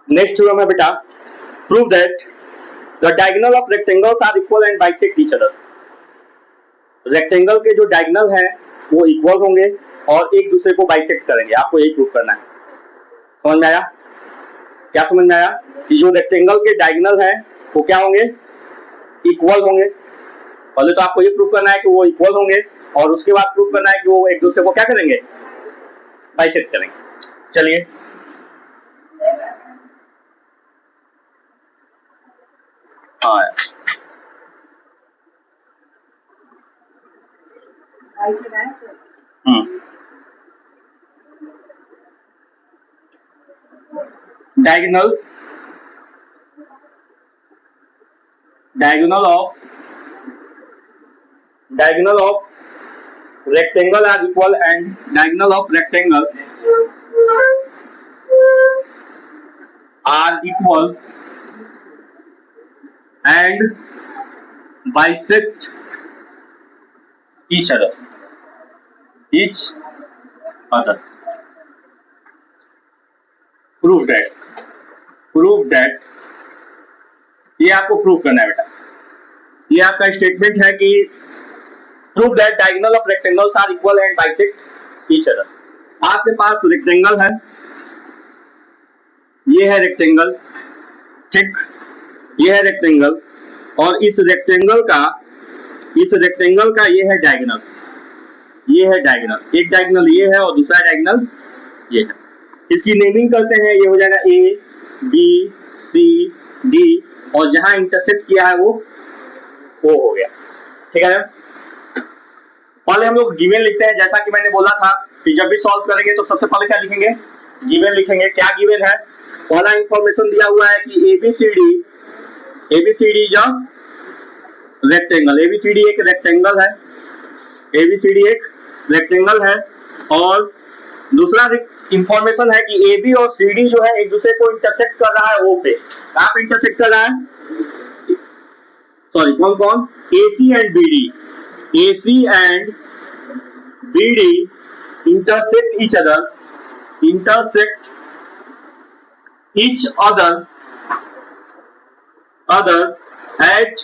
Next theorem है बेटा, prove that the diagonal of rectangles are equal and bisect each other. Rectangle के जो diagonal हैं वो इक्वल होंगे और एक दूसरे को बाइसेक्ट करेंगे। आपको यही प्रूव करना है। समझ में आया? क्या समझ में आया कि जो रेक्टेंगल के डायगोनल हैं वो क्या होंगे? इक्वल होंगे। पहले तो आपको ये प्रूव करना है कि वो इक्वल होंगे और उसके बाद प्रूव करना है कि वो एक दूसरे को क्या करेंगे? बाइसेक्ट करेंगे। चलिए हाँ diagonal of rectangle are equal and diagonal of rectangle are equal and bisect each other. Prove that ये आपको प्रूव करना है बेटा। ये आपका स्टेटमेंट है कि prove that diagonal of rectangles are equal and bisect each other. आपके पास रेक्टेंगल है, ये है रेक्टेंगल, ठीक, ये है रेक्टेंगल और इस रेक्टेंगल का ये है डायगोनल, ये है डायगोनल। एक डायगोनल ये है और दूसरा डायगोनल ये है। इसकी नेमिंग करते हैं, ये हो जाएगा ए बी सी डी और जहां इंटरसेक्ट किया है वो हो गया। ठीक है, पहले हम लोग गिवन लिखते हैं। जैसा कि मैंने बोला था कि जब भी सॉल्व करेंगे तो सबसे पहले क्या लिखेंगे? गिवन लिखेंगे। क्या गिवन है? पहला इंफॉर्मेशन दिया हुआ है कि एबीसीडी जो रेक्टेंगल, एबीसीडी एक रेक्टेंगल है, एबीसीडी एक रेक्टेंगल है और दूसरा इंफॉर्मेशन है कि ए बी और सी डी जो है एक दूसरे को इंटरसेक्ट कर रहा है ओ पे। कहां पे इंटरसेक्ट कर रहा है? सॉरी, कौन कौन? A C and B D. A C and B D intersect each other at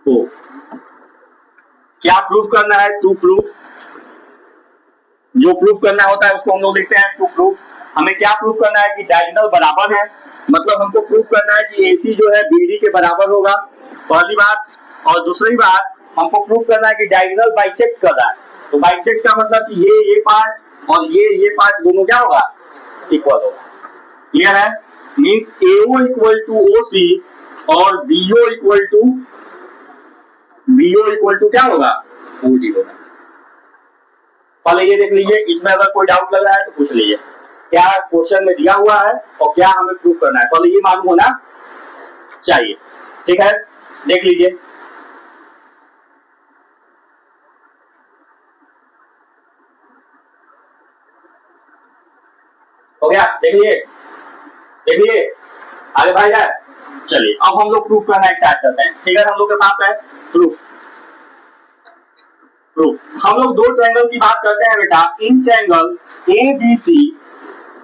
O. क्या प्रूफ करना है? To proof. जो प्रूफ करना होता है उसको हम लोग लिखते हैं टू प्रूफ। हमें क्या प्रूफ करना है? कि डायगोनल बराबर है, मतलब हमको प्रूफ करना है कि AC जो है BD के बराबर होगा, पहली बात। और दूसरी बात हमको प्रूफ करना है कि डायगोनल बाइसेक्ट कर रहा है। तो बाइसेक्ट का मतलब कि ये पार्ट और ये पार्ट दोनों क्या होगा? इक्वल होगा। क्लियर है? Means AO equal to OC और BO इक्वल टू क्या होगा? OD होगा। पहले ये देख लीजिए, इसमें अगर कोई डाउट लग रहा है तो पूछ लीजिए क्या क्वेश्चन में दिया हुआ है और क्या हमें प्रूफ करना है। पहले ये मालूम होना चाहिए। ठीक है, देख लीजिए। हो गया? देख लीजिए आगे भाई जाए। चलिए अब हम लोग प्रूफ करना स्टार्ट करते हैं। ठीक है, हम लोग के पास है प्रूफ। हम लोग दो ट्रायंगल की बात करते हैं बेटा। इन ट्रायंगल ABC,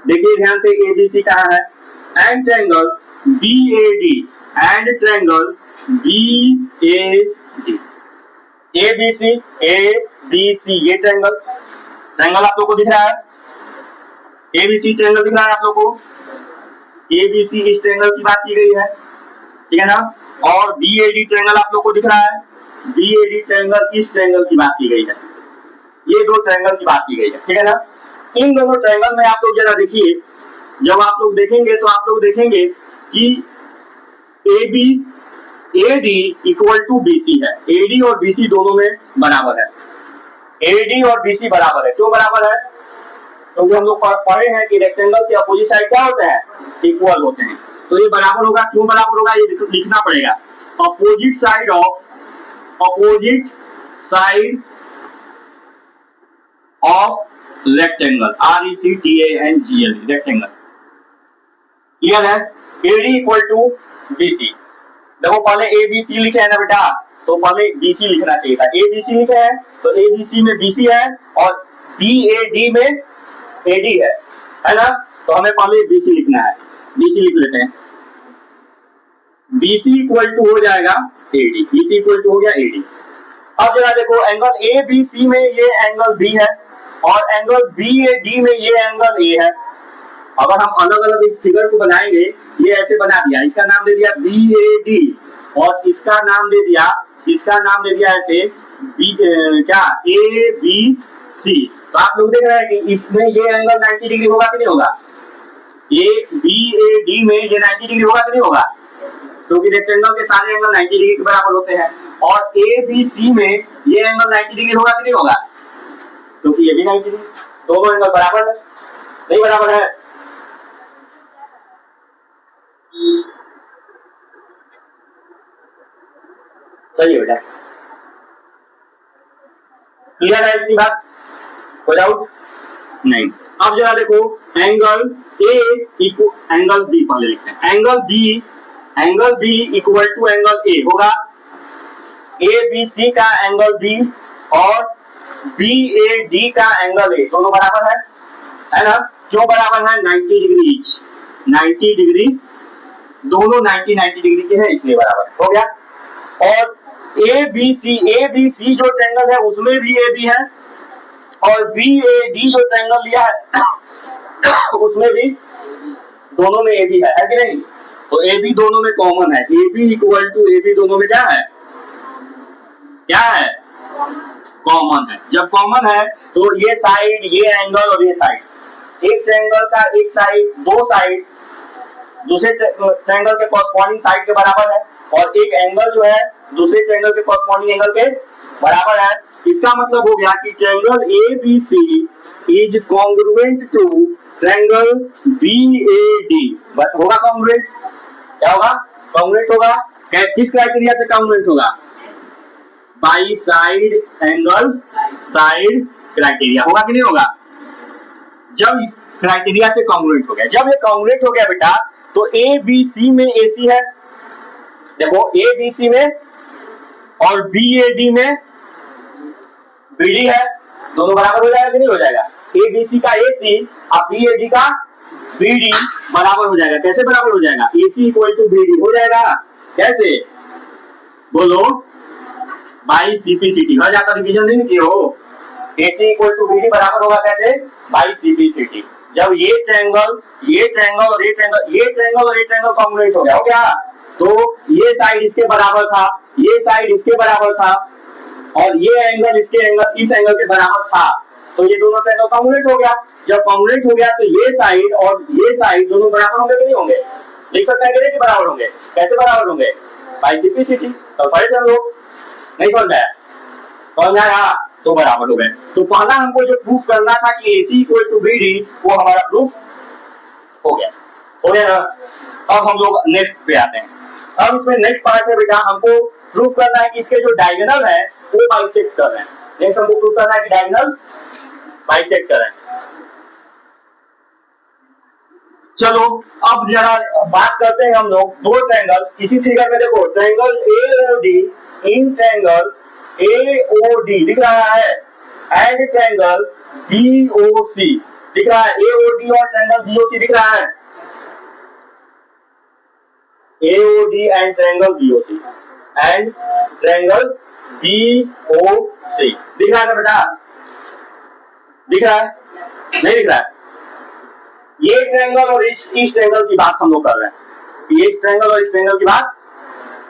देखिए ध्यान से, ABC कहाँ है? And triangle BAD and triangle BAD। ABC ये ट्रायंगल आप लोग को दिख रहा है? ABC ट्रायंगल दिख रहा है आप लोग को? ABC इस ट्रायंगल की बात की गई है, ठीक है ना? और BAD ट्रायंगल आप लोग को दिख रहा है? BAD ट्रायंगल इस ट्रायंगल की बात की गई है। ये दो ट्रायंगल की बात की गई है, ठीक है ना? इन दोनों ट्रायंगल में आप लोग जरा देखिए, जब आप लोग देखेंगे तो आप लोग देखेंगे कि AD इक्वल टू BC है। AD और BC दोनों में बराबर है। AD और BC बराबर है। क्यों बराबर है? क्योंकि हम लोग पढ़े हैं कि रेक्टेंगल के अपोजिट साइड क्या होते हैं? इक्वल होते हैं। तो ये बराबर होगा। क्यों बराबर होगा? ये लिखना पड़ेगा। Opposite side of rectangle, RECTANGLE, rectangle. Clear है? AD equal to BC। देखो पहले ABC लिखे है ना बेटा, तो पहले BC लिखना चाहिए था। ABC लिखे हैं तो ABC में BC है और BAD में AD है ना? तो हमें पहले BC लिखना है। BC लिख लेते हैं, BC इक्वल टू हो जाएगा AD, BC इक्वल टू हो गया AD। अब जरा देखो एंगल ABC में ये एंगल B है और एंगल BAD में ये एंगल A है। अगर हम अलग अलग इस फिगर को बनाएंगे, ये ऐसे बना दिया, इसका नाम दे दिया BAD और इसका नाम दे दिया ऐसे क्या ABC। तो आप लोग देख रहे हैं कि इसमें ये एंगल 90 डिग्री होगा कि नहीं होगा, ये BAD में ये 90 डिग्री होगा कि नहीं होगा, क्योंकि रेक्टेंगल के सारे एंगल 90 डिग्री के बराबर होते हैं। और ABC में ये एंगल 90 डिग्री होगा कि नहीं होगा, क्योंकि ये भी 90 डिग्री, दोनों एंगल बराबर है, नहीं बराबर है। सही हो जाए, क्लियर है इतनी बात, कोई डाउट नहीं। अब जरा देखो एंगल A एंगल B पहले लिखते हैं, angle B equal to angle A होगा ABC का एंगल B और BAD का एंगल A, दोनों बराबर है ना, क्यों बराबर है, 90 डिग्री ईच, 90 डिग्री, दोनों 90 डिग्री के हैं इसलिए बराबर हो गया। और ABC जो ट्रायंगल है उसमें भी AB है और BAD जो ट्रायंगल लिया है उसमें भी, दोनों में AB है कि नहीं, तो AB दोनों में कॉमन है, AB इक्वल टू AB दोनों में क्या है, कॉमन है। जब कॉमन है तो ये साइड, ये एंगल और ये साइड, एक ट्रायंगल का एक साइड, दो साइड दूसरे ट्रायंगल के कॉरस्पॉन्डिंग साइड के बराबर है और एक एंगल जो है दूसरे ट्रायंगल के कॉरस्पॉन्डिंग एंगल के बराबर है। इसका मतलब हो गया कि triangle ABC is congruent to triangle BAD, होगा कॉन्ग्रुएंट, क्या होगा, कॉन्ग्रुएंट होगा। किस क्राइटेरिया से कॉन्ग्रुएंट होगा, by side angle side criteria, होगा कि नहीं होगा। जब क्राइटेरिया से कॉन्ग्रुएंट हो गया, जब ये कॉन्ग्रुएंट हो गया बेटा, तो ABC में AC है, देखो ABC में और BAD में BD है, दोनों बराबर हो जाएगा कि नहीं हो जाएगा, ABC का AC और BAD का BD बराबर हो जाएगा। कैसे बराबर हो जाएगा, AC इक्वल टू BD हो जाएगा, कैसे बोलो, बाई CPCT, हर जाकर रिवीजन नहीं किए हो, AC इक्वल टू BD बराबर होगा कैसे, बाई CPCT। जब ये ट्रायंगल और ये ट्रायंगल कॉन्ग्रुएंट हो गया, तो ये साइड इसके बराबर था, ये साइड इसके बराबर था और ये एंगल इस एंगल के बराबर था, तो ये दोनों ट्रायंगल कॉन्ग्रुएंट हो गया। जब कॉन्ग्रुएंट हो गया तो ये साइड और ये साइड दोनों बराबर होंगे कि नहीं होंगे, लिख सकते हैं कि बराबर होंगे, कैसे बराबर होंगे, बाई CPCT। तो पढ़े थे हम लोग, नहीं समझ आया, समझ आया तो बराबर हो गए। तो पहला हमको जो प्रूफ करना था कि AC इक्वल टू BD, वो हमारा प्रूफ हो गया ना। अब हम लोग नेक्स्ट पे आते हैं। अब इसमें नेक्स्ट पार्ट है बेटा, हमको प्रूफ करना है कि इसके जो डायगोनल है वो बाइसेक्ट कर रहे हैं। नेक्स्ट हमको प्रूफ करना है कि डायगोनल बाइसेक्ट कर रहे हैं। चलो अब जरा बात करते हैं हम लोग दो ट्रायंगल, इसी फिगर में देखो triangle AOD in triangle AOD दिख रहा है एंड ट्रायंगल BOC दिख रहा है, AOD और ट्रायंगल BOC दिख रहा है, AOD and triangle BOC and triangle BOC दिख रहा है ना बेटा, दिख रहा है, नहीं दिख रहा है। ये ट्रायंगल और इस ट्रायंगल की बात हम लोग कर रहे हैं, ये इस ट्रायंगल और इस ट्रायंगल की बात,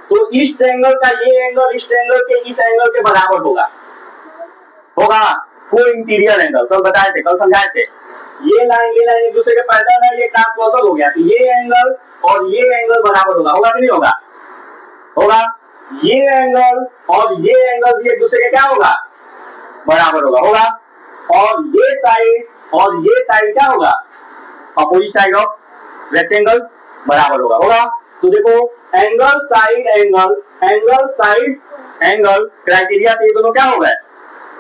तो इस ट्रायंगल का ये एंगल इस ट्रायंगल के इस एंगल के बराबर होगा को इंटीरियर एंगल, कल बताए थे, कल समझाए थे। ये लाइन एक दूसरे के पैरेलल है, ये ट्रांसवर्सल हो गया, तो ये एंगल और ये एंगल बराबर होगा कि नहीं होगा, ये एंगल और ये एंगल भी एक दूसरे के क्या होगा, बराबर होगा और ये साइड क्या होगा, अपोजिट साइड ऑफ रेक्टेंगल बराबर होगा। तो देखो एंगल साइड एंगल क्राइटेरिया से ये दोनों क्या हो गए,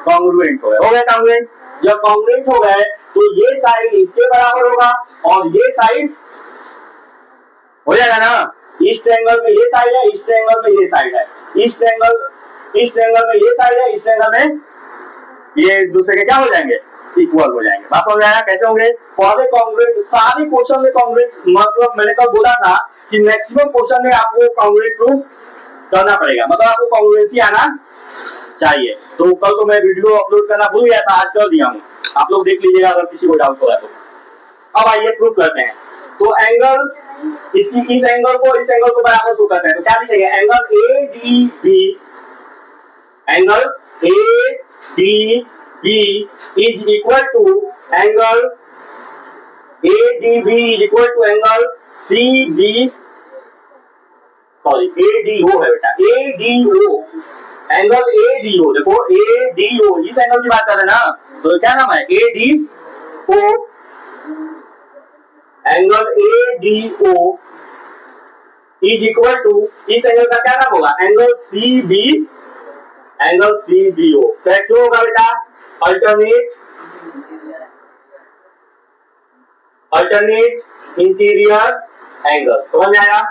कॉन्ग्रुएंट हो गए कॉन्ग्रुएंट। जब कॉन्ग्रुएंट हो गए तो ये साइड इसके बराबर होगा और ये साइड हो जाएगा ना, इस ट्रायंगल में ये साइड है, इस ट्रायंगल में ये साइड है, इस ट्रायंगल में ये साइड है, इस ट्रायंगल में ये एक दूसरे के क्या हो जाएंगे, इक्वल हो जाएंगे। बात समझ में आया कैसे होंगे? पहले कॉन्ग्रुएंट, सारी क्वेश्चन में कॉन्ग्रुएंट, मतलब मैंने कल बोला था कि मैक्सिमम क्वेश्चन में आपको कॉन्ग्रुएंट प्रूफ करना पड़ेगा, मतलब आपको कॉन्ग्रुएंसी आना चाहिए। तो कल तो मैं वीडियो अपलोड करना भूल गया था, आज कर दिया हूँ, आप लोग देख लीजिएगा अगर किसी को डाउट होगा तो। अब आइए प्रूफ करते हैं। तो एंगल, इसकी इस एंगल को बराबर शो करते हैं, तो क्या लिखेंगे? Angle ADB, angle ADB is equal to angle ADB is equal to angle CD, sorry ADO है बेटा, ADO, एंगल ADO, देखो ADO, इस एंगल की बात कर रहे हैं ना, तो क्या नाम है? ADO, angle ADO is equal to, इस एंगल का क्या नाम होगा? Angle CB, angle CBO। क्या क्यों होगा बेटा? अल्टरनेट इंटीरियर एंगल, समझ में आया?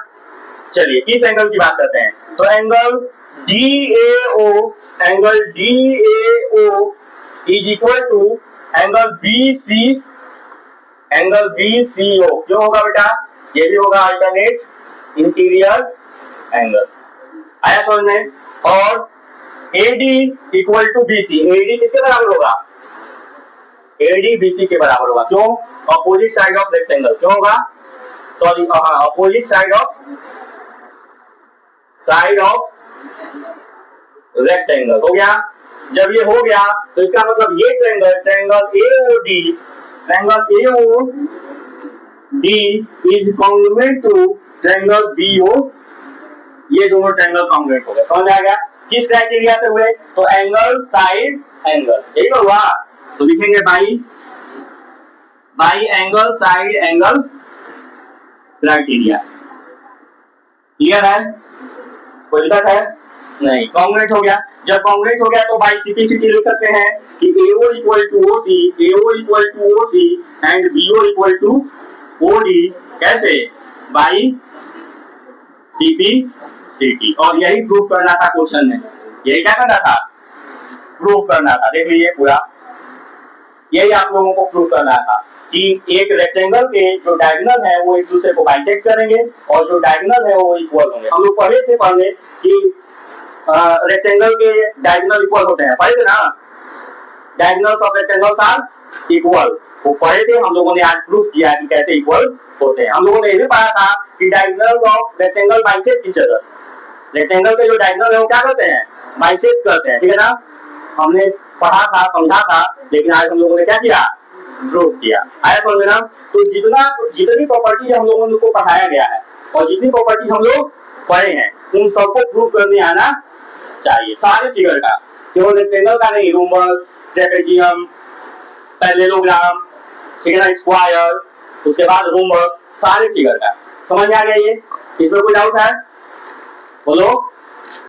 चलिए इस एंगल की बात करते हैं। तो angle DAO, angle DAO is equal to angle BC, angle BCO। क्यों होगा बेटा? ये भी होगा अल्टरनेट इंटीरियर एंगल। आया समझ में? और AD equal to BC, AD किसके बराबर होगा? AD BC के बराबर होगा। क्यों? Opposite side of rectangle. क्यों होगा? Sorry, opposite side of rectangle. हो गया? जब ये हो गया तो इसका मतलब ये triangle AOD is congruent to triangle BO, ये दोनों ट्रायंगल कॉन्ग्रुएंट हो गए। समझ आ गया? किस क्राइटेरिया से हुए? तो एंगल, साइड, एंगल, यही तो हुआ। तो लिखेंगे by angle, side angle criteria. Clear है? कोई दिक्कत है? नहीं, कॉन्ग्रुएंट हो गया। जब कॉन्ग्रुएंट हो गया तो बाई CPCT लिख सकते हैं कि AO equal to OC and BO equal to OD। कैसे? By CPCT। और यही प्रूफ करना था क्वेश्चन में। यही क्या करना था? प्रूफ करना था। देख लीजिए पूरा, यही आप लोगों को प्रूफ करना था कि एक रेक्टेंगल के जो डायगोनल है वो एक दूसरे को बाइसेक्ट करेंगे और जो डायगोनल है वो इक्वल होंगे। हम लोग पढ़े थे पहले कि रेक्टेंगल के डायगोनल इक्वल होते हैं, पढ़े थे ना? Diagonals of rectangles are equal, वो पढ़े थे। हम लोगों ने आज प्रूफ किया कि कैसे इक्वल होते हैं। हम लोगों ने ये भी पढ़ा था कि diagonals of rectangle bisect each other, rectangle के जो डायगोनल है वो क्या करते हैं? बाइसेक्ट करते हैं। ठीक है ना? हमने पढ़ा था, समझा था, लेकिन आज हम लोगों ने क्या किया? प्रूफ किया। आया समझ में ना? तो जितनी प्रॉपर्टी हम लोगों को पढ़ाया गया है और जितनी प्रॉपर्टी हम लोग पढ़े हैं उन सबको प्रूफ करने आना चाहिए, सारे फिगर का, केवल रेक्टेंगल का नहीं, रोम्बस, ट्रेपेजियम, पैरेललोग्राम, ठीक है ना, स्क्वायर, उसके बाद रोम्बस, सारे फिगर का। समझ में आ गया? ये इसमें कोई डाउट है? बोलो।